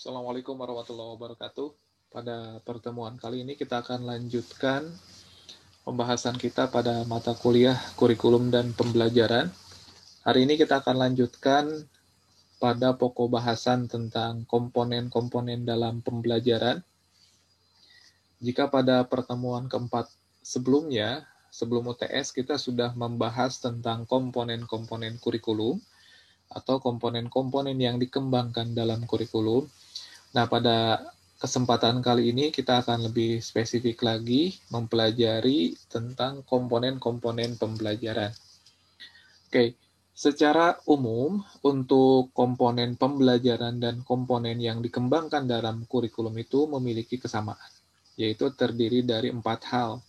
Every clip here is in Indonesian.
Assalamualaikum warahmatullahi wabarakatuh. Pada pertemuan kali ini kita akan lanjutkan pembahasan kita pada mata kuliah kurikulum dan pembelajaran. Hari ini kita akan lanjutkan pada pokok bahasan tentang komponen-komponen dalam pembelajaran. Jika pada pertemuan keempat sebelumnya, sebelum UTS, kita sudah membahas tentang komponen-komponen kurikulum atau komponen-komponen yang dikembangkan dalam kurikulum. Nah, pada kesempatan kali ini kita akan lebih spesifik lagi mempelajari tentang komponen-komponen pembelajaran. Oke, secara umum untuk komponen pembelajaran dan komponen yang dikembangkan dalam kurikulum itu memiliki kesamaan, yaitu terdiri dari 4 hal.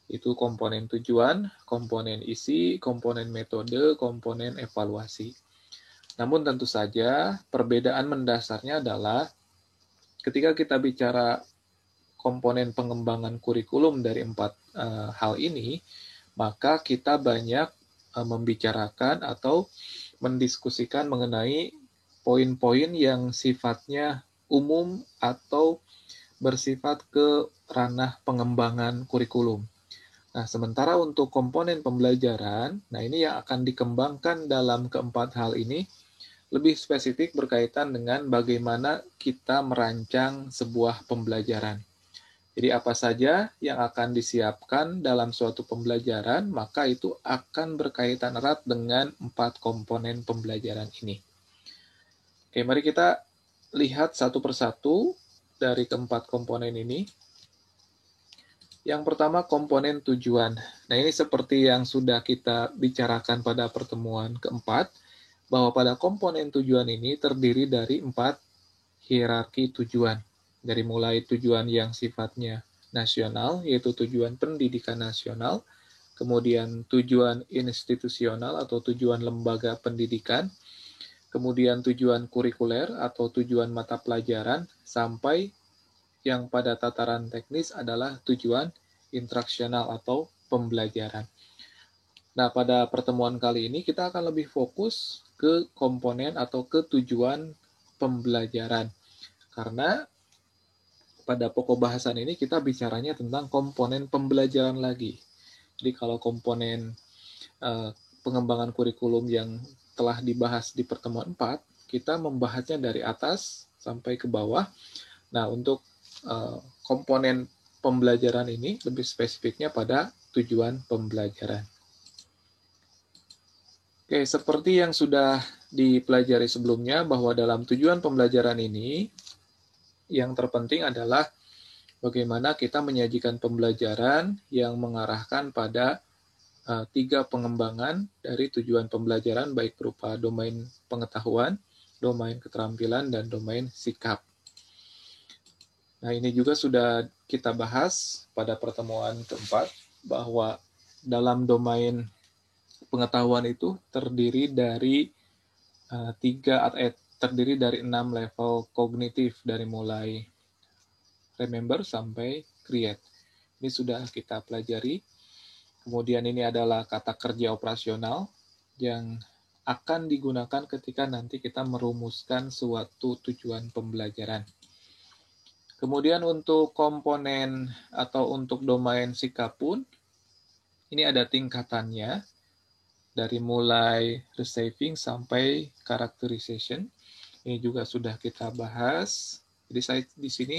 Itu komponen tujuan, komponen isi, komponen metode, komponen evaluasi. Namun tentu saja perbedaan mendasarnya adalah ketika kita bicara komponen pengembangan kurikulum dari 4 hal ini, maka kita banyak membicarakan atau mendiskusikan mengenai poin-poin yang sifatnya umum atau bersifat ke ranah pengembangan kurikulum. Nah, sementara untuk komponen pembelajaran, nah ini yang akan dikembangkan dalam keempat hal ini, lebih spesifik berkaitan dengan bagaimana kita merancang sebuah pembelajaran. Jadi apa saja yang akan disiapkan dalam suatu pembelajaran, maka itu akan berkaitan erat dengan 4 komponen pembelajaran ini. Oke, mari kita lihat satu persatu dari keempat komponen ini. Yang pertama, komponen tujuan. Nah, ini seperti yang sudah kita bicarakan pada pertemuan keempat, bahwa pada komponen tujuan ini terdiri dari 4 hierarki tujuan. Dari mulai tujuan yang sifatnya nasional, yaitu tujuan pendidikan nasional, kemudian tujuan institusional atau tujuan lembaga pendidikan, kemudian tujuan kurikuler atau tujuan mata pelajaran, sampai yang pada tataran teknis adalah tujuan instruksional atau pembelajaran. Nah, pada pertemuan kali ini kita akan lebih fokus ke komponen atau ke tujuan pembelajaran. Karena pada pokok bahasan ini kita bicaranya tentang komponen pembelajaran lagi. Jadi kalau komponen pengembangan kurikulum yang telah dibahas di pertemuan 4, kita membahasnya dari atas sampai ke bawah. Nah, untuk komponen pembelajaran ini lebih spesifiknya pada tujuan pembelajaran. Oke, seperti yang sudah dipelajari sebelumnya, bahwa dalam tujuan pembelajaran ini, yang terpenting adalah bagaimana kita menyajikan pembelajaran yang mengarahkan pada 3 pengembangan dari tujuan pembelajaran, baik berupa domain pengetahuan, domain keterampilan, dan domain sikap. Nah, ini juga sudah kita bahas pada pertemuan keempat, bahwa dalam domain pengetahuan itu terdiri dari 6 level kognitif, dari mulai remember sampai create. Ini sudah kita pelajari. Kemudian ini adalah kata kerja operasional yang akan digunakan ketika nanti kita merumuskan suatu tujuan pembelajaran. Kemudian untuk komponen atau untuk domain sikap pun, ini ada tingkatannya, dari mulai receiving sampai characterization. Ini juga sudah kita bahas. Jadi saya di sini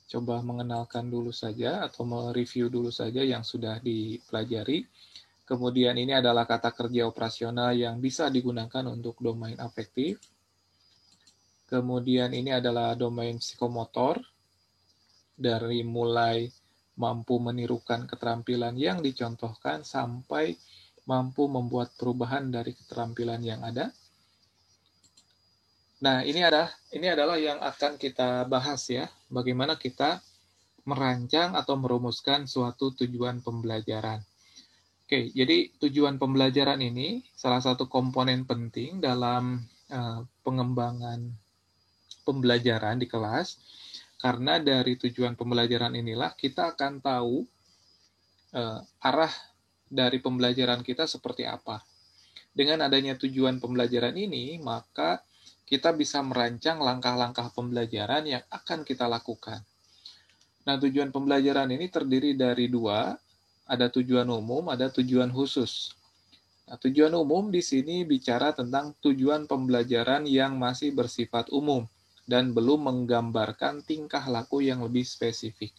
coba mengenalkan dulu saja atau mereview dulu saja yang sudah dipelajari. Kemudian ini adalah kata kerja operasional yang bisa digunakan untuk domain afektif. Kemudian ini adalah domain psikomotor, dari mulai mampu menirukan keterampilan yang dicontohkan sampai mampu membuat perubahan dari keterampilan yang ada. Nah, ini adalah yang akan kita bahas ya, bagaimana kita merancang atau merumuskan suatu tujuan pembelajaran. Oke, jadi tujuan pembelajaran ini salah satu komponen penting dalam pengembangan pembelajaran di kelas, karena dari tujuan pembelajaran inilah kita akan tahu arah dari pembelajaran kita seperti apa. Dengan adanya tujuan pembelajaran ini, maka kita bisa merancang langkah-langkah pembelajaran yang akan kita lakukan. Nah, tujuan pembelajaran ini terdiri dari dua, ada tujuan umum, ada tujuan khusus. Nah, tujuan umum di sini bicara tentang tujuan pembelajaran yang masih bersifat umum dan belum menggambarkan tingkah laku yang lebih spesifik.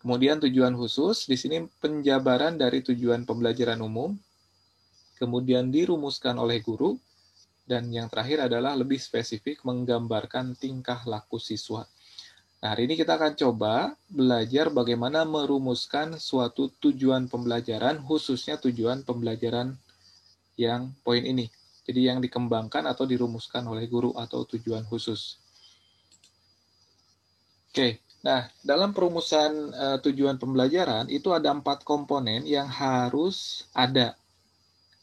Kemudian tujuan khusus, di sini penjabaran dari tujuan pembelajaran umum, kemudian dirumuskan oleh guru, dan yang terakhir adalah lebih spesifik menggambarkan tingkah laku siswa. Nah, hari ini kita akan coba belajar bagaimana merumuskan suatu tujuan pembelajaran, khususnya tujuan pembelajaran yang poin ini. Jadi yang dikembangkan atau dirumuskan oleh guru atau tujuan khusus. Oke, nah dalam perumusan tujuan pembelajaran itu ada 4 komponen yang harus ada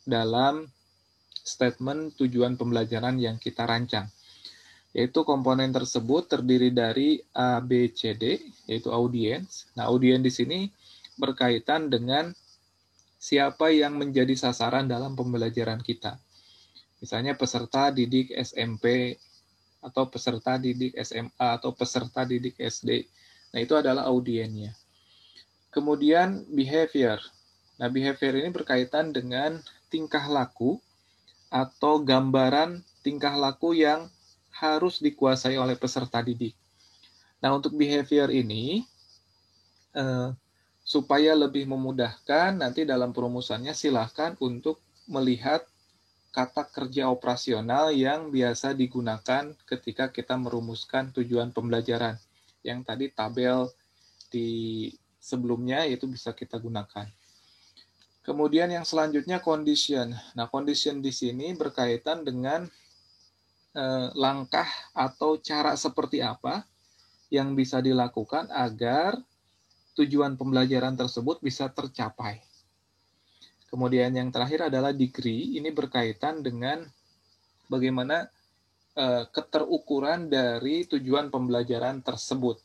dalam statement tujuan pembelajaran yang kita rancang. Yaitu komponen tersebut terdiri dari A, B, C, D, yaitu audiens. Nah, audiens di sini berkaitan dengan siapa yang menjadi sasaran dalam pembelajaran kita. Misalnya peserta didik SMP, atau peserta didik SMA, atau peserta didik SD. Nah, itu adalah audiensnya. Kemudian behavior. Nah, behavior ini berkaitan dengan tingkah laku atau gambaran tingkah laku yang harus dikuasai oleh peserta didik. Nah, untuk behavior ini, supaya lebih memudahkan, nanti dalam perumusannya silahkan untuk melihat kata kerja operasional yang biasa digunakan ketika kita merumuskan tujuan pembelajaran. Yang tadi tabel di sebelumnya itu bisa kita gunakan. Kemudian yang selanjutnya condition. Nah, condition di sini berkaitan dengan langkah atau cara seperti apa yang bisa dilakukan agar tujuan pembelajaran tersebut bisa tercapai. Kemudian yang terakhir adalah degree. Ini berkaitan dengan bagaimana keterukuran dari tujuan pembelajaran tersebut.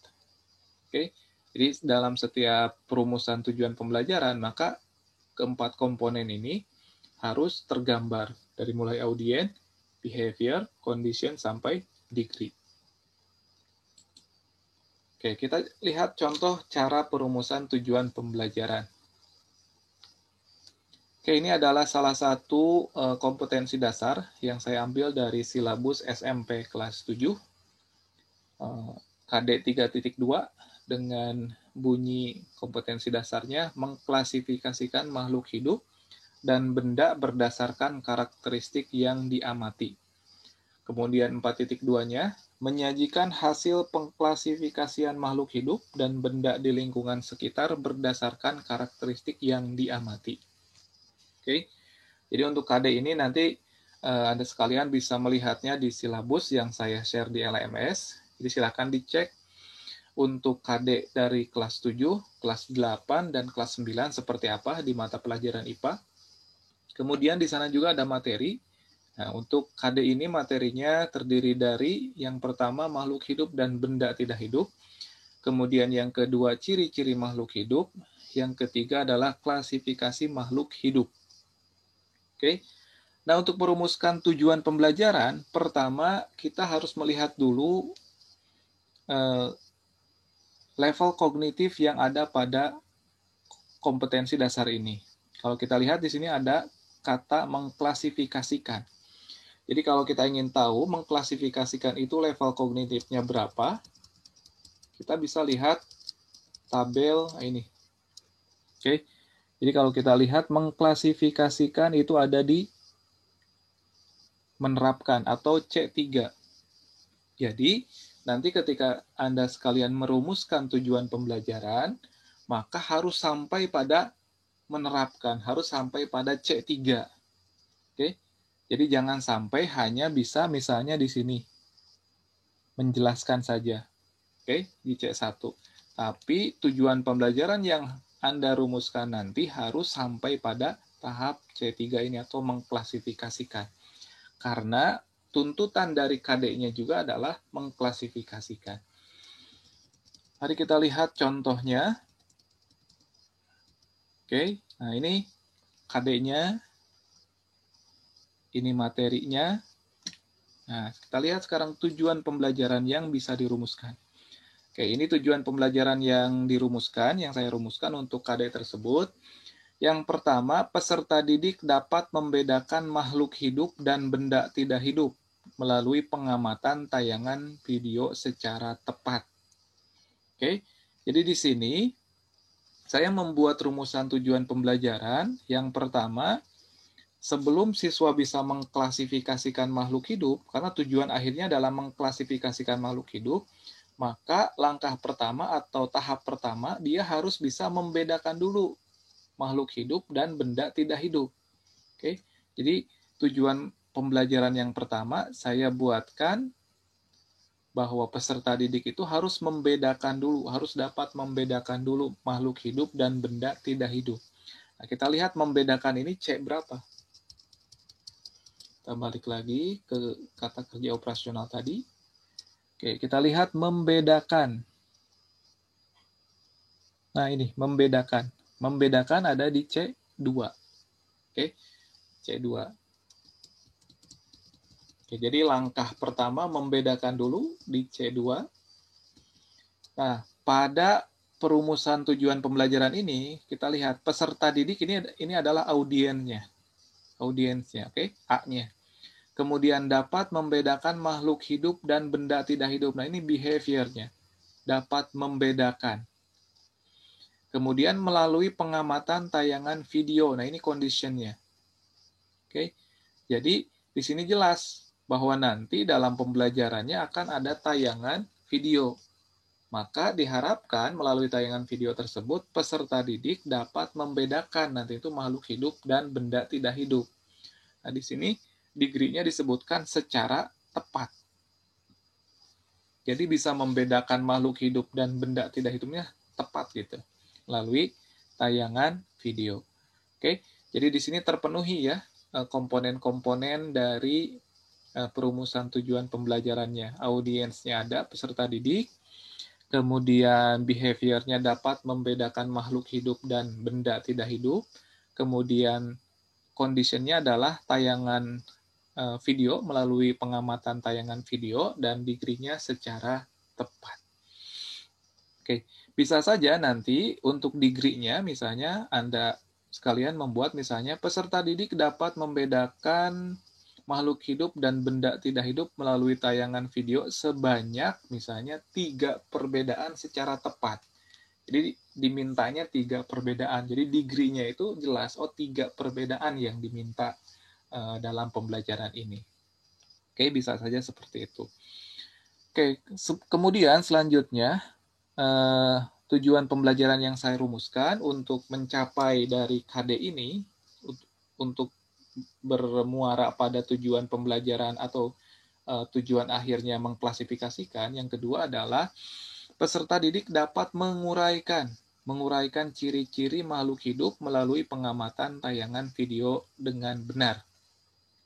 Oke, jadi dalam setiap perumusan tujuan pembelajaran, maka keempat komponen ini harus tergambar dari mulai audiens, behavior, condition, sampai degree. Oke, kita lihat contoh cara perumusan tujuan pembelajaran. Oke, ini adalah salah satu kompetensi dasar yang saya ambil dari silabus SMP kelas 7, KD 3.2, dengan bunyi kompetensi dasarnya mengklasifikasikan makhluk hidup dan benda berdasarkan karakteristik yang diamati. Kemudian 4.2-nya, menyajikan hasil pengklasifikasian makhluk hidup dan benda di lingkungan sekitar berdasarkan karakteristik yang diamati. Oke, jadi untuk KD ini nanti Anda sekalian bisa melihatnya di silabus yang saya share di LMS. Jadi silakan dicek untuk KD dari kelas 7, kelas 8, dan kelas 9 seperti apa di mata pelajaran IPA. Kemudian di sana juga ada materi. Nah, untuk KD ini materinya terdiri dari yang pertama makhluk hidup dan benda tidak hidup. Kemudian yang kedua ciri-ciri makhluk hidup. Yang ketiga adalah klasifikasi makhluk hidup. Oke. Nah, untuk merumuskan tujuan pembelajaran, pertama kita harus melihat dulu level kognitif yang ada pada kompetensi dasar ini. Kalau kita lihat di sini ada kata mengklasifikasikan. Jadi kalau kita ingin tahu mengklasifikasikan itu level kognitifnya berapa, kita bisa lihat tabel ini. Oke. Jadi kalau kita lihat mengklasifikasikan itu ada di menerapkan atau C3. Jadi nanti ketika Anda sekalian merumuskan tujuan pembelajaran, maka harus sampai pada menerapkan, harus sampai pada C3. Oke? Jadi jangan sampai hanya bisa misalnya di sini menjelaskan saja. Oke, di C1. Tapi tujuan pembelajaran yang Anda rumuskan nanti harus sampai pada tahap C3 ini atau mengklasifikasikan. Karena tuntutan dari KD-nya juga adalah mengklasifikasikan. Mari kita lihat contohnya. Oke, nah ini KD-nya, ini materinya. Nah, kita lihat sekarang tujuan pembelajaran yang bisa dirumuskan. Oke, ini tujuan pembelajaran yang dirumuskan, yang saya rumuskan untuk KD tersebut. Yang pertama, peserta didik dapat membedakan makhluk hidup dan benda tidak hidup melalui pengamatan tayangan video secara tepat. Oke, jadi di sini saya membuat rumusan tujuan pembelajaran. Yang pertama, sebelum siswa bisa mengklasifikasikan makhluk hidup, karena tujuan akhirnya adalah mengklasifikasikan makhluk hidup, maka langkah pertama atau tahap pertama, dia harus bisa membedakan dulu makhluk hidup dan benda tidak hidup. Oke, jadi tujuan pembelajaran yang pertama, saya buatkan bahwa peserta didik itu harus membedakan dulu, harus dapat membedakan dulu makhluk hidup dan benda tidak hidup. Nah, kita lihat membedakan ini C berapa. Kita balik lagi ke kata kerja operasional tadi. Oke, kita lihat membedakan. Nah, ini membedakan. Membedakan ada di C2. Oke, C2. Oke, jadi langkah pertama membedakan dulu di C2. Nah, pada perumusan tujuan pembelajaran ini, kita lihat peserta didik ini adalah audiensnya. Audiensnya, oke? A-nya. Kemudian dapat membedakan makhluk hidup dan benda tidak hidup. Nah, ini behavior-nya. Dapat membedakan. Kemudian melalui pengamatan tayangan video. Nah, ini condition-nya. Oke. Jadi, di sini jelas bahwa nanti dalam pembelajarannya akan ada tayangan video. Maka diharapkan melalui tayangan video tersebut, peserta didik dapat membedakan nanti itu makhluk hidup dan benda tidak hidup. Nah, di sini degree-nya disebutkan secara tepat. Jadi bisa membedakan makhluk hidup dan benda tidak hidupnya tepat gitu, melalui tayangan video. Oke, jadi di sini terpenuhi ya komponen-komponen dari perumusan tujuan pembelajarannya. Audiensnya ada, peserta didik, kemudian behavior-nya dapat membedakan makhluk hidup dan benda tidak hidup, kemudian condition-nya adalah tayangan video melalui pengamatan tayangan video, dan degree-nya secara tepat. Oke, bisa saja nanti untuk degree-nya misalnya Anda sekalian membuat misalnya peserta didik dapat membedakan makhluk hidup dan benda tidak hidup melalui tayangan video sebanyak misalnya 3 perbedaan secara tepat. Jadi dimintanya 3 perbedaan. Jadi degree-nya itu jelas, 3 perbedaan yang diminta dalam pembelajaran ini. Oke, bisa saja seperti itu. Oke, kemudian selanjutnya tujuan pembelajaran yang saya rumuskan untuk mencapai dari KD ini, untuk bermuara pada tujuan pembelajaran atau tujuan akhirnya mengklasifikasikan. Yang kedua adalah peserta didik dapat menguraikan ciri-ciri makhluk hidup melalui pengamatan tayangan video dengan benar.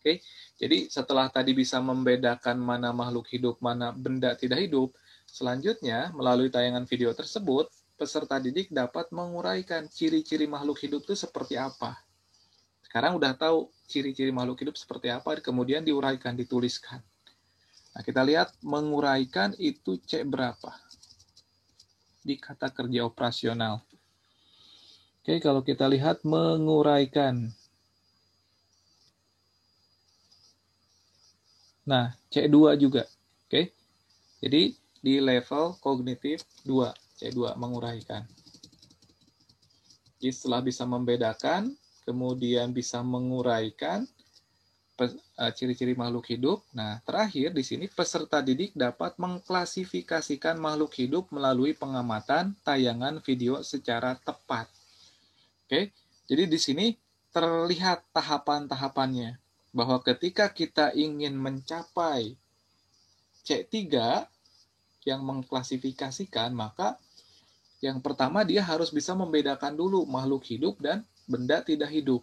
Oke, jadi setelah tadi bisa membedakan mana makhluk hidup, mana benda tidak hidup, selanjutnya melalui tayangan video tersebut, peserta didik dapat menguraikan ciri-ciri makhluk hidup itu seperti apa. Sekarang udah tahu ciri-ciri makhluk hidup seperti apa, kemudian diuraikan, dituliskan. Nah, kita lihat menguraikan itu C berapa di kata kerja operasional. Oke, kalau kita lihat menguraikan. Nah, C2 juga. Oke. Jadi di level kognitif 2, C2 menguraikan. Jadi setelah bisa membedakan, kemudian bisa menguraikan ciri-ciri makhluk hidup. Nah, terakhir di sini peserta didik dapat mengklasifikasikan makhluk hidup melalui pengamatan tayangan video secara tepat. Oke, jadi di sini terlihat tahapan-tahapannya, bahwa ketika kita ingin mencapai C3 yang mengklasifikasikan, maka yang pertama dia harus bisa membedakan dulu makhluk hidup dan benda tidak hidup.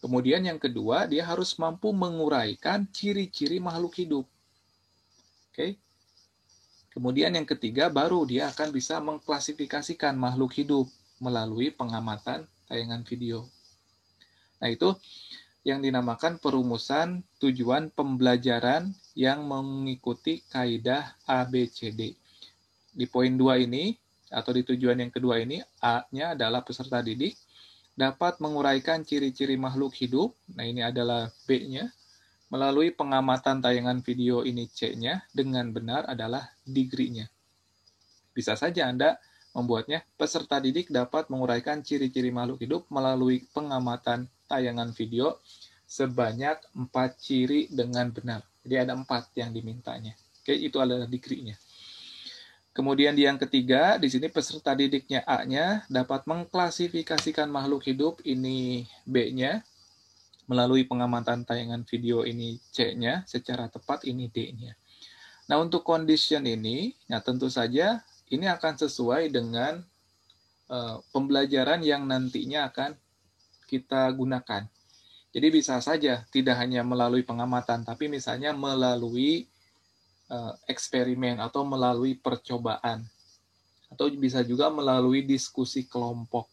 Kemudian yang kedua, dia harus mampu menguraikan ciri-ciri makhluk hidup. Oke. Kemudian yang ketiga, baru dia akan bisa mengklasifikasikan makhluk hidup melalui pengamatan tayangan video. Nah, itu yang dinamakan perumusan tujuan pembelajaran yang mengikuti kaidah ABCD. Di poin 2 ini, atau di tujuan yang kedua ini, A-nya adalah peserta didik dapat menguraikan ciri-ciri makhluk hidup, nah ini adalah B-nya, melalui pengamatan tayangan video ini C-nya, dengan benar adalah degree-nya. Bisa saja Anda membuatnya, peserta didik dapat menguraikan ciri-ciri makhluk hidup melalui pengamatan tayangan video sebanyak 4 ciri dengan benar. Jadi ada 4 yang dimintanya. Oke, itu adalah degree-nya. Kemudian di yang ketiga, di sini peserta didiknya A-nya dapat mengklasifikasikan makhluk hidup, ini B-nya, melalui pengamatan tayangan video ini C-nya, secara tepat ini D-nya. Nah, untuk condition ini, ya tentu saja ini akan sesuai dengan pembelajaran yang nantinya akan kita gunakan. Jadi bisa saja tidak hanya melalui pengamatan, tapi misalnya melalui eksperimen atau melalui percobaan. Atau bisa juga melalui diskusi kelompok.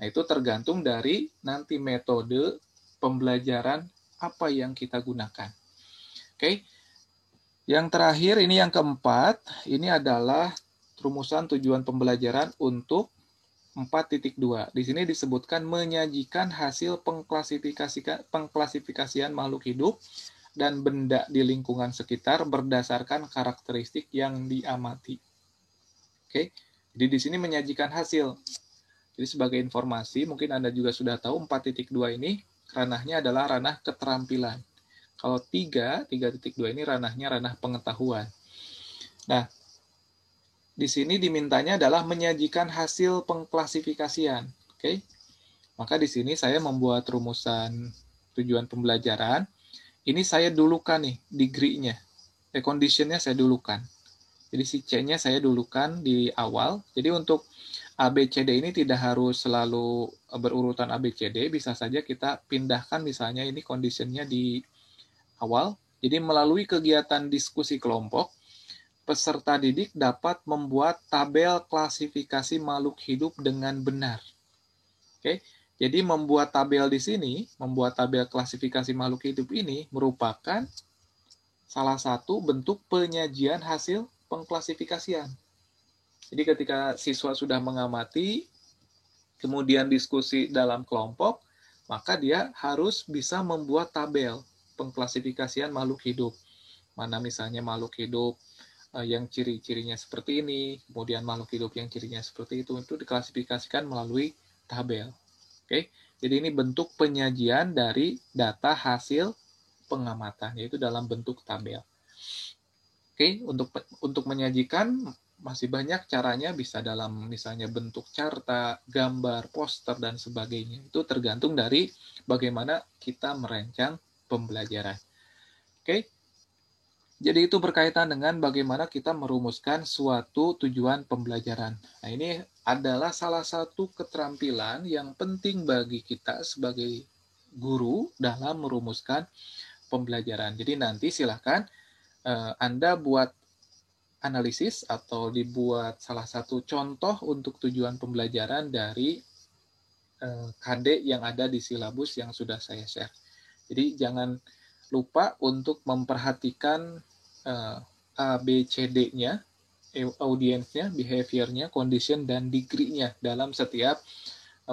Nah, itu tergantung dari nanti metode pembelajaran apa yang kita gunakan. Oke. Yang terakhir, ini yang keempat, ini adalah rumusan tujuan pembelajaran untuk 4.2. Di sini disebutkan menyajikan hasil pengklasifikasian makhluk hidup dan benda di lingkungan sekitar berdasarkan karakteristik yang diamati. Oke, jadi di sini menyajikan hasil. Jadi sebagai informasi, mungkin Anda juga sudah tahu 4.2 ini ranahnya adalah ranah keterampilan. Kalau 3.2 ini ranahnya ranah pengetahuan. Nah, di sini dimintanya adalah menyajikan hasil pengklasifikasian. Oke, maka di sini saya membuat rumusan tujuan pembelajaran. Ini saya dulukan nih, degree-nya. Condition-nya saya dulukan. Jadi si C-nya saya dulukan di awal. Jadi untuk ABCD ini tidak harus selalu berurutan ABCD. Bisa saja kita pindahkan misalnya ini condition-nya di awal. Jadi melalui kegiatan diskusi kelompok, peserta didik dapat membuat tabel klasifikasi makhluk hidup dengan benar. Oke. Jadi membuat tabel di sini, membuat tabel klasifikasi makhluk hidup ini merupakan salah satu bentuk penyajian hasil pengklasifikasian. Jadi ketika siswa sudah mengamati, kemudian diskusi dalam kelompok, maka dia harus bisa membuat tabel pengklasifikasian makhluk hidup. Mana misalnya makhluk hidup yang ciri-cirinya seperti ini, kemudian makhluk hidup yang cirinya seperti itu diklasifikasikan melalui tabel. Oke, jadi ini bentuk penyajian dari data hasil pengamatan, yaitu dalam bentuk tabel. Oke, untuk menyajikan masih banyak caranya, bisa dalam misalnya bentuk carta, gambar, poster, dan sebagainya. Itu tergantung dari bagaimana kita merancang pembelajaran. Oke, jadi itu berkaitan dengan bagaimana kita merumuskan suatu tujuan pembelajaran. Nah, ini adalah salah satu keterampilan yang penting bagi kita sebagai guru dalam merumuskan pembelajaran. Jadi nanti silakan Anda buat analisis atau dibuat salah satu contoh untuk tujuan pembelajaran dari KD yang ada di silabus yang sudah saya share. Jadi jangan lupa untuk memperhatikan ABCD-nya, audiensnya, behavior-nya, condition, dan degree-nya dalam setiap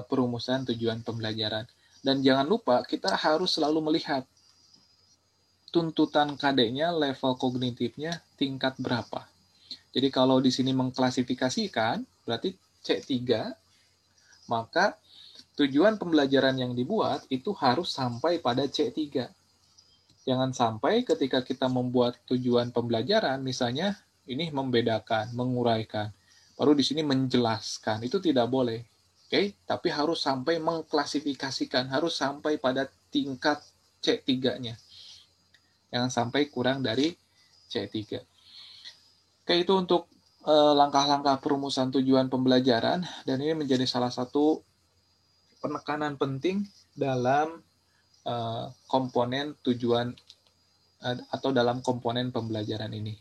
perumusan tujuan pembelajaran. Dan jangan lupa kita harus selalu melihat tuntutan KD-nya, level kognitifnya, tingkat berapa. Jadi kalau di sini mengklasifikasikan, berarti C3, maka tujuan pembelajaran yang dibuat itu harus sampai pada C3. Jangan sampai ketika kita membuat tujuan pembelajaran, misalnya ini membedakan, menguraikan, baru di sini menjelaskan, itu tidak boleh. Oke, tapi harus sampai mengklasifikasikan, harus sampai pada tingkat C3-nya. Jangan sampai kurang dari C3. Oke, itu untuk langkah-langkah perumusan tujuan pembelajaran, dan ini menjadi salah satu penekanan penting dalam komponen tujuan atau dalam komponen pembelajaran ini.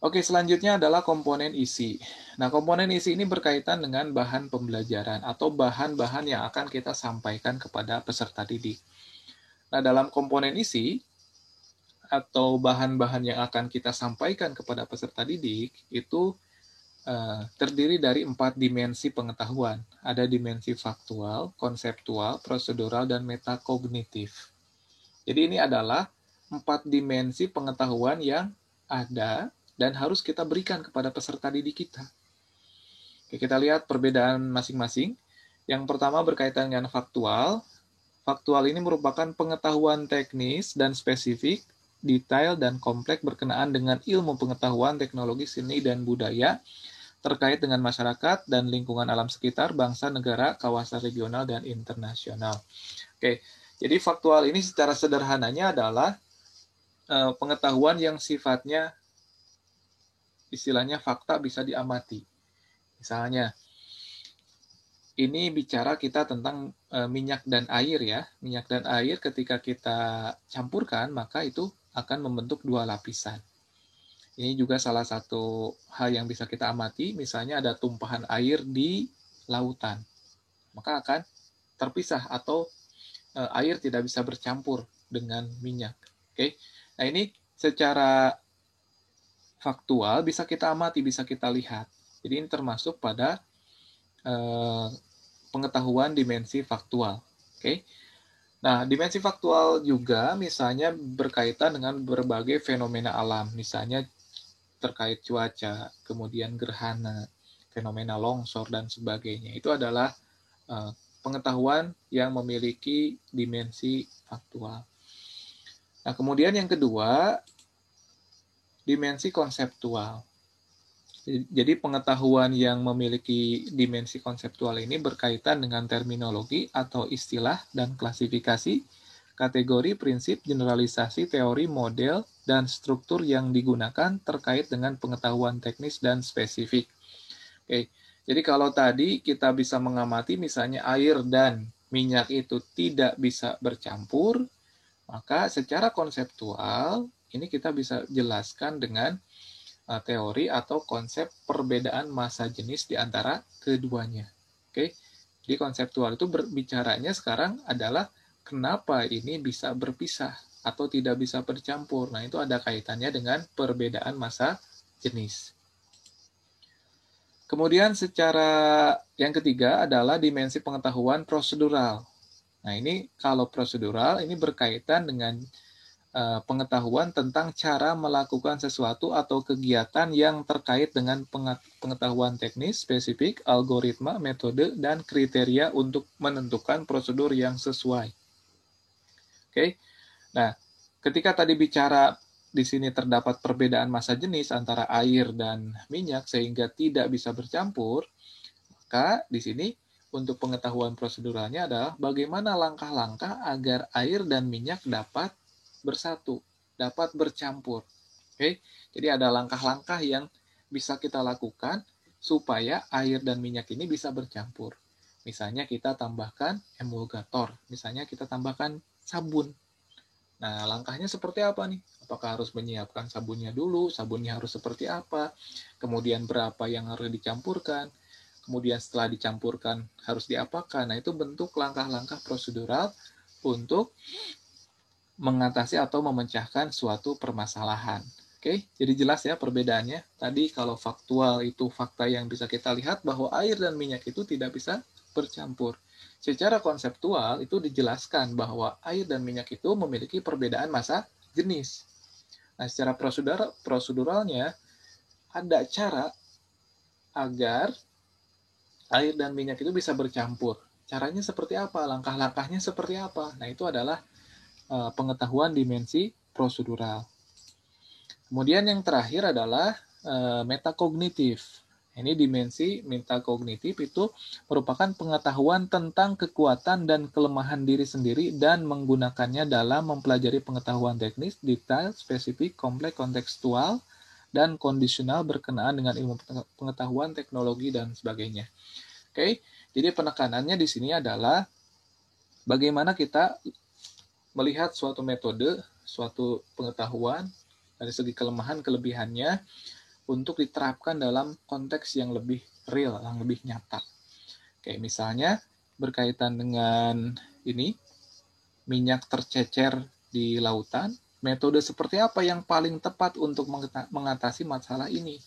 Oke, selanjutnya adalah komponen isi. Nah, komponen isi ini berkaitan dengan bahan pembelajaran atau bahan-bahan yang akan kita sampaikan kepada peserta didik. Nah, dalam komponen isi atau bahan-bahan yang akan kita sampaikan kepada peserta didik itu terdiri dari 4 dimensi pengetahuan. Ada dimensi faktual, konseptual, prosedural, dan metakognitif. Jadi ini adalah 4 dimensi pengetahuan yang ada dan harus kita berikan kepada peserta didik kita. Oke, kita lihat perbedaan masing-masing. Yang pertama berkaitan dengan faktual. Faktual ini merupakan pengetahuan teknis dan spesifik, detail dan kompleks berkenaan dengan ilmu pengetahuan, teknologi, seni, dan budaya terkait dengan masyarakat dan lingkungan alam sekitar, bangsa, negara, kawasan regional, dan internasional. Oke, jadi faktual ini secara sederhananya adalah pengetahuan yang sifatnya istilahnya fakta bisa diamati. Misalnya, ini bicara kita tentang minyak dan air ya. Minyak dan air ketika kita campurkan, maka itu akan membentuk 2 lapisan. Ini juga salah satu hal yang bisa kita amati, misalnya ada tumpahan air di lautan. Maka akan terpisah atau air tidak bisa bercampur dengan minyak. Oke. Nah, ini secara faktual bisa kita amati, bisa kita lihat. Jadi ini termasuk pada pengetahuan dimensi faktual. Oke. Nah, dimensi faktual juga misalnya berkaitan dengan berbagai fenomena alam, misalnya terkait cuaca, kemudian gerhana, fenomena longsor, dan sebagainya. Itu adalah pengetahuan yang memiliki dimensi faktual. Nah, kemudian yang kedua, dimensi konseptual. Jadi pengetahuan yang memiliki dimensi konseptual ini berkaitan dengan terminologi atau istilah dan klasifikasi, kategori, prinsip, generalisasi, teori, model, dan struktur yang digunakan terkait dengan pengetahuan teknis dan spesifik. Oke, jadi kalau tadi kita bisa mengamati misalnya air dan minyak itu tidak bisa bercampur, maka secara konseptual ini kita bisa jelaskan dengan teori atau konsep perbedaan massa jenis di antara keduanya. Oke, jadi konseptual itu berbicaranya sekarang adalah kenapa ini bisa berpisah atau tidak bisa bercampur. Nah, itu ada kaitannya dengan perbedaan massa jenis. Kemudian secara yang ketiga adalah dimensi pengetahuan prosedural. Nah, ini kalau prosedural ini berkaitan dengan pengetahuan tentang cara melakukan sesuatu atau kegiatan yang terkait dengan pengetahuan teknis spesifik, algoritma, metode, dan kriteria untuk menentukan prosedur yang sesuai. Oke. Nah, ketika tadi bicara di sini terdapat perbedaan massa jenis antara air dan minyak sehingga tidak bisa bercampur, maka di sini untuk pengetahuan proseduralnya adalah bagaimana langkah-langkah agar air dan minyak dapat bersatu, dapat bercampur. Oke, jadi ada langkah-langkah yang bisa kita lakukan supaya air dan minyak ini bisa bercampur. Misalnya kita tambahkan emulgator, misalnya kita tambahkan sabun. Nah, langkahnya seperti apa nih? Apakah harus menyiapkan sabunnya dulu? Sabunnya harus seperti apa? Kemudian berapa yang harus dicampurkan? Kemudian setelah dicampurkan harus diapakan? Nah, itu bentuk langkah-langkah prosedural untuk mengatasi atau memecahkan suatu permasalahan. Oke, jadi jelas ya perbedaannya. Tadi kalau faktual itu fakta yang bisa kita lihat bahwa air dan minyak itu tidak bisa bercampur. Secara konseptual itu dijelaskan bahwa air dan minyak itu memiliki perbedaan massa jenis. Nah, secara proseduralnya ada cara agar air dan minyak itu bisa bercampur. Caranya seperti apa? Langkah-langkahnya seperti apa? Nah, itu adalah pengetahuan dimensi prosedural. Kemudian yang terakhir adalah metakognitif. Ini dimensi metakognitif itu merupakan pengetahuan tentang kekuatan dan kelemahan diri sendiri dan menggunakannya dalam mempelajari pengetahuan teknis, detail, spesifik, kompleks, kontekstual, dan kondisional berkenaan dengan ilmu pengetahuan, teknologi, dan sebagainya. Oke, jadi penekanannya di sini adalah bagaimana kita melihat suatu metode, suatu pengetahuan dari segi kelemahan, kelebihannya, untuk diterapkan dalam konteks yang lebih real, yang lebih nyata. Kayak misalnya berkaitan dengan ini, minyak tercecer di lautan, metode seperti apa yang paling tepat untuk mengatasi masalah ini.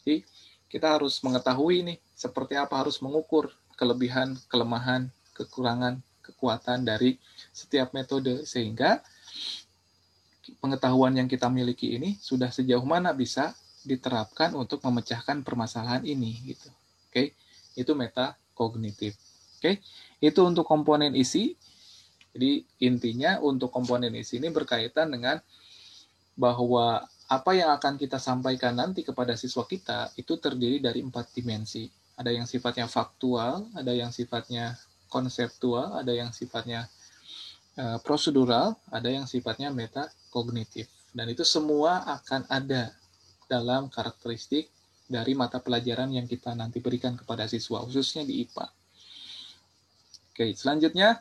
Jadi kita harus mengetahui nih, seperti apa harus mengukur kelebihan, kelemahan, kekurangan, kekuatan dari setiap metode, sehingga pengetahuan yang kita miliki ini sudah sejauh mana bisa diterapkan untuk memecahkan permasalahan ini gitu. Oke, itu metakognitif. Oke, itu untuk komponen isi. Jadi intinya untuk komponen isi ini berkaitan dengan bahwa apa yang akan kita sampaikan nanti kepada siswa kita itu terdiri dari 4 dimensi. Ada yang sifatnya faktual, ada yang sifatnya konseptual, ada yang sifatnya prosedural, ada yang sifatnya metakognitif. Dan itu semua akan ada dalam karakteristik dari mata pelajaran yang kita nanti berikan kepada siswa, khususnya di IPA. Oke, selanjutnya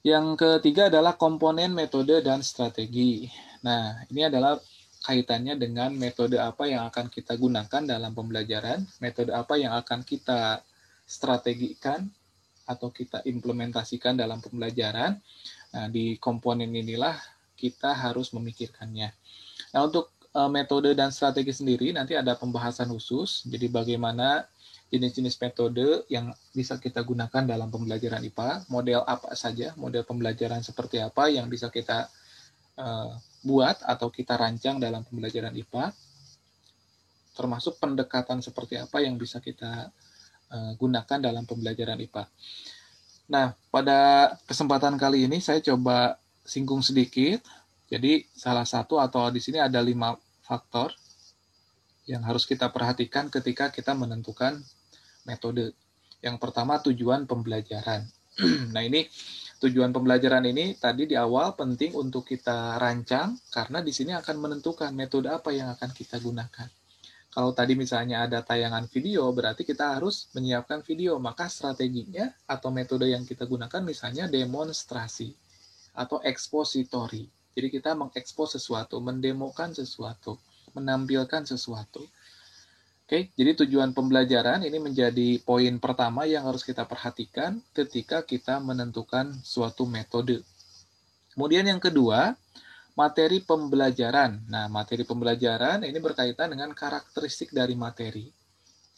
yang ketiga adalah komponen metode dan strategi. Nah, ini adalah kaitannya dengan metode apa yang akan kita gunakan dalam pembelajaran, metode apa yang akan kita strategikan atau kita implementasikan dalam pembelajaran. Nah, di komponen inilah kita harus memikirkannya. Nah, untuk metode dan strategi sendiri nanti ada pembahasan khusus, jadi bagaimana jenis-jenis metode yang bisa kita gunakan dalam pembelajaran IPA, model apa saja, model pembelajaran seperti apa yang bisa kita buat atau kita rancang dalam pembelajaran IPA, termasuk pendekatan seperti apa yang bisa kita gunakan dalam pembelajaran IPA. Nah, pada kesempatan kali ini saya coba singgung sedikit. Jadi salah satu atau di sini ada 5 faktor yang harus kita perhatikan ketika kita menentukan metode. Yang pertama, tujuan pembelajaran. Nah, ini tujuan pembelajaran ini tadi di awal penting untuk kita rancang karena di sini akan menentukan metode apa yang akan kita gunakan. Kalau tadi misalnya ada tayangan video, berarti kita harus menyiapkan video. Maka strateginya atau metode yang kita gunakan misalnya demonstrasi atau ekspositori. Jadi kita mengekspos sesuatu, mendemokan sesuatu, menampilkan sesuatu. Oke, jadi tujuan pembelajaran ini menjadi poin pertama yang harus kita perhatikan ketika kita menentukan suatu metode. Kemudian yang kedua, materi pembelajaran. Nah, materi pembelajaran ini berkaitan dengan karakteristik dari materi.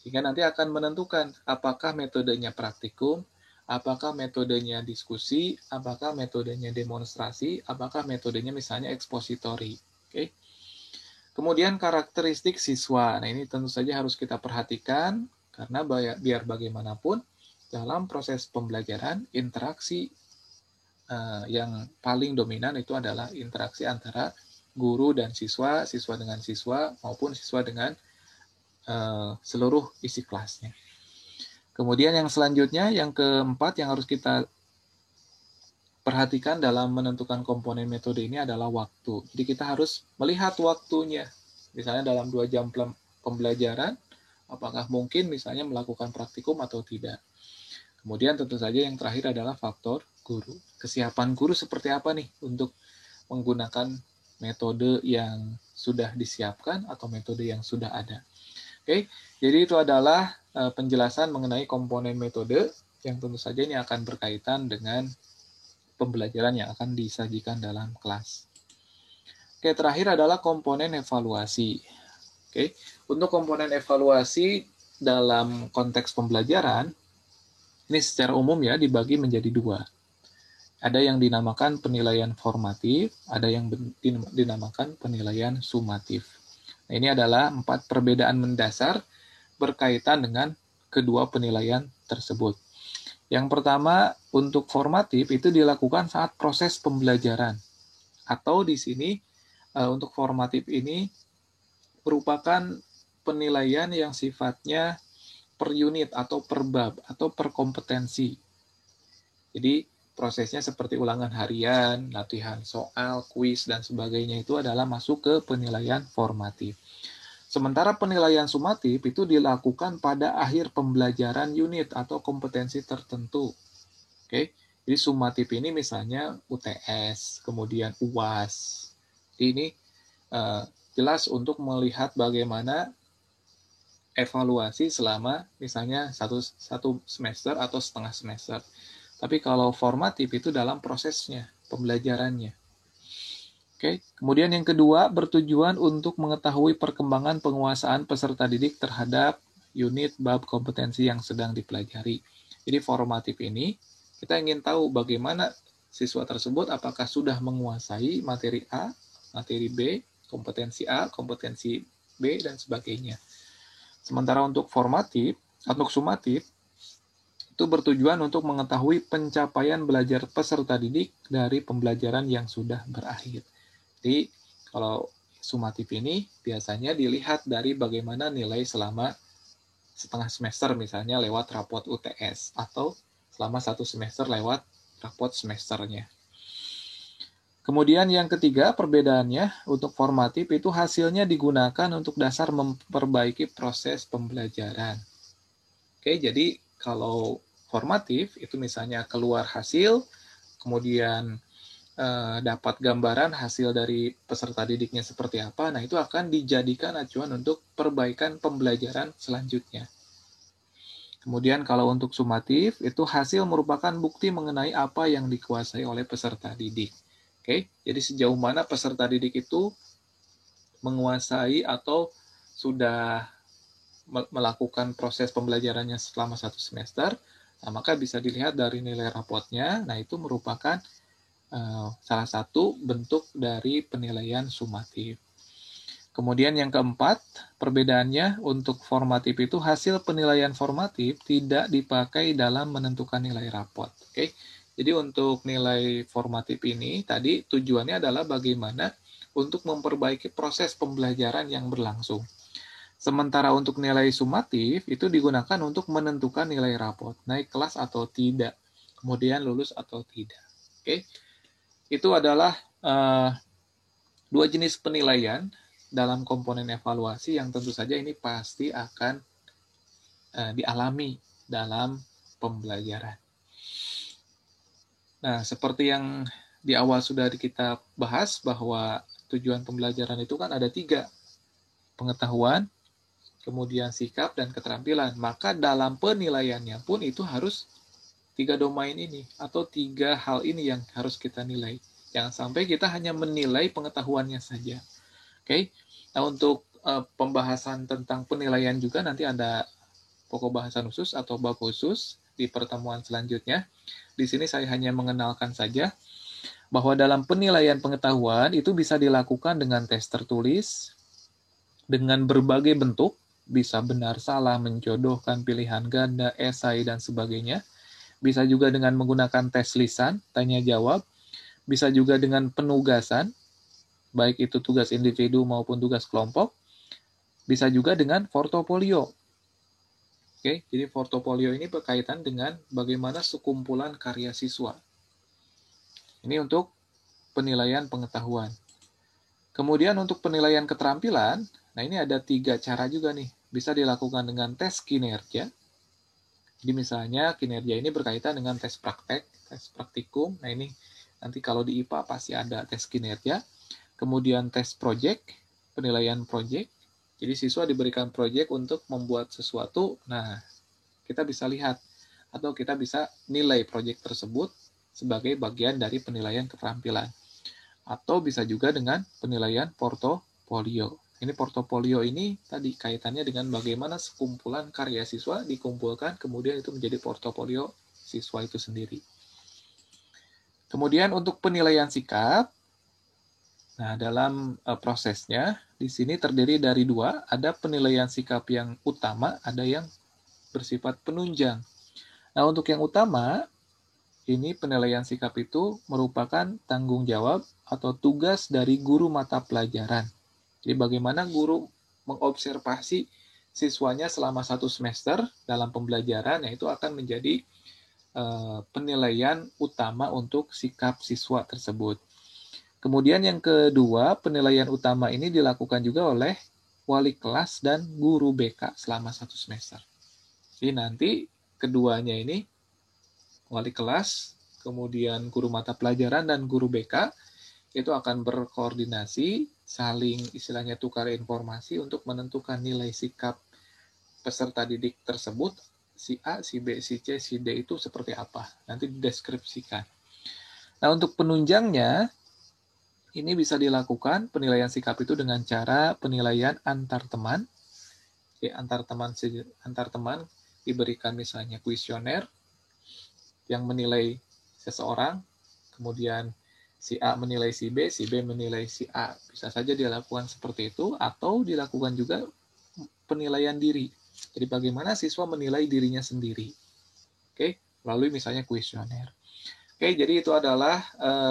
Sehingga nanti akan menentukan apakah metodenya praktikum, apakah metodenya diskusi, apakah metodenya demonstrasi, apakah metodenya misalnya ekspositori. Oke. Kemudian karakteristik siswa. Nah, ini tentu saja harus kita perhatikan karena biar bagaimanapun dalam proses pembelajaran interaksi yang paling dominan itu adalah interaksi antara guru dan siswa, siswa dengan siswa, maupun siswa dengan seluruh isi kelasnya. Kemudian yang selanjutnya, yang keempat yang harus kita perhatikan dalam menentukan komponen metode ini adalah waktu. Jadi kita harus melihat waktunya. Misalnya dalam 2 jam pembelajaran, apakah mungkin misalnya melakukan praktikum atau tidak. Kemudian tentu saja yang terakhir adalah faktor guru. Kesiapan guru seperti apa nih untuk menggunakan metode yang sudah disiapkan atau metode yang sudah ada. Oke, jadi itu adalah penjelasan mengenai komponen metode yang tentu saja ini akan berkaitan dengan pembelajaran yang akan disajikan dalam kelas. Oke, terakhir adalah komponen evaluasi. Oke, untuk komponen evaluasi dalam konteks pembelajaran, ini secara umum ya dibagi menjadi 2. Ada yang dinamakan penilaian formatif, ada yang dinamakan penilaian sumatif. Nah, ini adalah 4 perbedaan mendasar berkaitan dengan kedua penilaian tersebut. Yang pertama, untuk formatif itu dilakukan saat proses pembelajaran. Atau di sini untuk formatif ini merupakan penilaian yang sifatnya per unit atau per bab atau per kompetensi. Jadi prosesnya seperti ulangan harian, latihan soal, kuis, dan sebagainya itu adalah masuk ke penilaian formatif. Sementara penilaian sumatif itu dilakukan pada akhir pembelajaran unit atau kompetensi tertentu. Oke, jadi sumatif ini misalnya UTS, kemudian UAS. Ini jelas untuk melihat bagaimana evaluasi selama misalnya satu semester atau setengah semester. Tapi kalau formatif itu dalam prosesnya, pembelajarannya. Oke. Kemudian yang kedua, bertujuan untuk mengetahui perkembangan penguasaan peserta didik terhadap unit bab kompetensi yang sedang dipelajari. Jadi formatif ini kita ingin tahu bagaimana siswa tersebut apakah sudah menguasai materi A, materi B, kompetensi A, kompetensi B, dan sebagainya. Sementara untuk formatif, untuk sumatif, itu bertujuan untuk mengetahui pencapaian belajar peserta didik dari pembelajaran yang sudah berakhir. Jadi, kalau sumatif ini biasanya dilihat dari bagaimana nilai selama setengah semester, misalnya lewat rapot UTS, atau selama satu semester lewat rapot semesternya. Kemudian yang ketiga, perbedaannya untuk formatif itu hasilnya digunakan untuk dasar memperbaiki proses pembelajaran. Oke, jadi kalau formatif itu misalnya keluar hasil, kemudian dapat gambaran hasil dari peserta didiknya seperti apa, nah itu akan dijadikan acuan untuk perbaikan pembelajaran selanjutnya. Kemudian kalau untuk sumatif, itu hasil merupakan bukti mengenai apa yang dikuasai oleh peserta didik. Oke, jadi sejauh mana peserta didik itu menguasai atau sudah melakukan proses pembelajarannya selama satu semester, nah maka bisa dilihat dari nilai rapotnya, nah itu merupakan salah satu bentuk dari penilaian sumatif. Kemudian yang keempat, perbedaannya untuk formatif itu hasil penilaian formatif tidak dipakai dalam menentukan nilai rapot. Oke. Jadi untuk nilai formatif ini tadi tujuannya adalah bagaimana untuk memperbaiki proses pembelajaran yang berlangsung. Sementara untuk nilai sumatif itu digunakan untuk menentukan nilai rapot, naik kelas atau tidak, kemudian lulus atau tidak. Oke. Itu adalah dua jenis penilaian dalam komponen evaluasi yang tentu saja ini pasti akan dialami dalam pembelajaran. Nah, seperti yang di awal sudah kita bahas bahwa tujuan pembelajaran itu kan ada 3, pengetahuan, kemudian sikap, dan keterampilan. Maka dalam penilaiannya pun itu harus 3 domain ini atau 3 hal ini yang harus kita nilai. Jangan sampai kita hanya menilai pengetahuannya saja. Oke. Nah, untuk pembahasan tentang penilaian juga nanti ada pokok bahasan khusus atau bab khusus di pertemuan selanjutnya. Di sini saya hanya mengenalkan saja bahwa dalam penilaian pengetahuan itu bisa dilakukan dengan tes tertulis, dengan berbagai bentuk, bisa benar salah, menjodohkan, pilihan ganda, esai, dan sebagainya. Bisa juga dengan menggunakan tes lisan, tanya jawab, bisa juga dengan penugasan, baik itu tugas individu maupun tugas kelompok, bisa juga dengan portofolio. Oke, jadi portofolio ini berkaitan dengan bagaimana sekumpulan karya siswa. Ini untuk penilaian pengetahuan. Kemudian untuk penilaian keterampilan, nah ini ada 3 cara juga nih. Bisa dilakukan dengan tes kinerja. Jadi misalnya kinerja ini berkaitan dengan tes praktek, tes praktikum. Nah ini nanti kalau di IPA pasti ada tes kinerja. Kemudian tes project, penilaian project. Jadi siswa diberikan project untuk membuat sesuatu. Nah, kita bisa lihat atau kita bisa nilai project tersebut sebagai bagian dari penilaian keterampilan. Atau bisa juga dengan penilaian portofolio. Ini portofolio ini tadi kaitannya dengan bagaimana sekumpulan karya siswa dikumpulkan, kemudian itu menjadi portofolio siswa itu sendiri. Kemudian untuk penilaian sikap, nah dalam prosesnya di sini terdiri dari 2, ada penilaian sikap yang utama, ada yang bersifat penunjang. Nah untuk yang utama, ini penilaian sikap itu merupakan tanggung jawab atau tugas dari guru mata pelajaran. Jadi bagaimana guru mengobservasi siswanya selama 1 semester dalam pembelajaran, yaitu akan menjadi penilaian utama untuk sikap siswa tersebut. Kemudian yang kedua, penilaian utama ini dilakukan juga oleh wali kelas dan guru BK selama 1 semester. Jadi nanti keduanya ini, wali kelas, kemudian guru mata pelajaran dan guru BK, itu akan berkoordinasi, saling istilahnya tukar informasi untuk menentukan nilai sikap peserta didik tersebut, si A, si B, si C, si D itu seperti apa. Nanti dideskripsikan. Nah, untuk penunjangnya, ini bisa dilakukan penilaian sikap itu dengan cara penilaian antar teman. Antar teman diberikan misalnya kuesioner yang menilai seseorang, kemudian si A menilai si B menilai si A. Bisa saja dilakukan seperti itu, atau dilakukan juga penilaian diri. Jadi bagaimana siswa menilai dirinya sendiri. Oke, melalui misalnya kuesioner. Oke, jadi itu adalah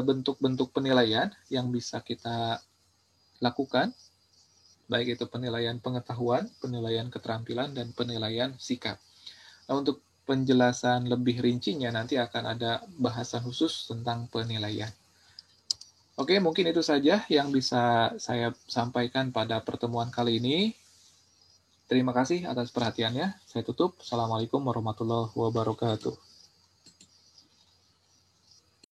bentuk-bentuk penilaian yang bisa kita lakukan, baik itu penilaian pengetahuan, penilaian keterampilan, dan penilaian sikap. Nah, untuk penjelasan lebih rincinya nanti akan ada bahasan khusus tentang penilaian. Oke, mungkin itu saja yang bisa saya sampaikan pada pertemuan kali ini. Terima kasih atas perhatiannya. Saya tutup. Assalamualaikum warahmatullahi wabarakatuh.